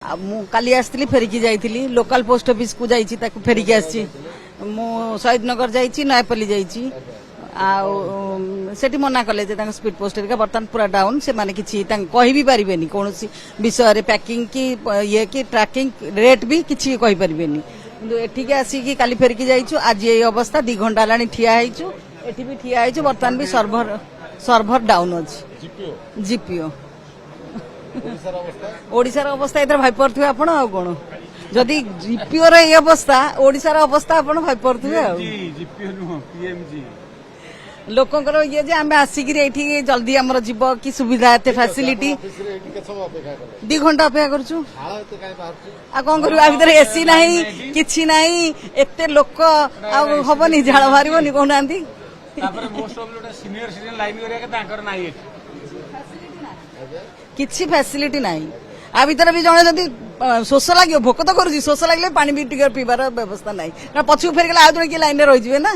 काली आसती फेरिकी जाइली local post office को जाइए फेरिकी आसी शहीद नगर जाइए नयापल्ली जाइए सेठी मना कले स्पीड पोस्ट बर्तमान पूरा डाउन से माने किसी कहि भी पारिबेनी कौन विषय रे पैकिंग की ये कि ट्रैकिंग रेट भी किसी कहि पारिबेनी किंतु एठिके आसिकी काली फेरिकी जाइछु आज ये अवस्था 2 घंटा लानी ठिया हैछु एठी भी ठिया हैछु बर्तमान भी सर्भर डाउन अछि जीपीओ ओडिशार अवस्था इधर भाई पड़े आपण आ कौन जदि जीपीओ रे अवस्था ओडिशार अवस्था आपण भाई पड़े लोकंकर ये जे आम आसिक जल्दी आमर जीव कि सुविधा एत फैसिलिटी 2 घंटा अपेक्षा करूँ आ कौन कर भर एसी ना कि ना एत लोक आबनी झाड़ बाहर कहना किसी फैसिलिटी ना आ भर भी जड़े जदि शोष लगे भोक तो करुँच शोष लगे पानी भी पीबार व्यवस्था ना पछक फेरिक आज जड़े किए लाइन रही ना।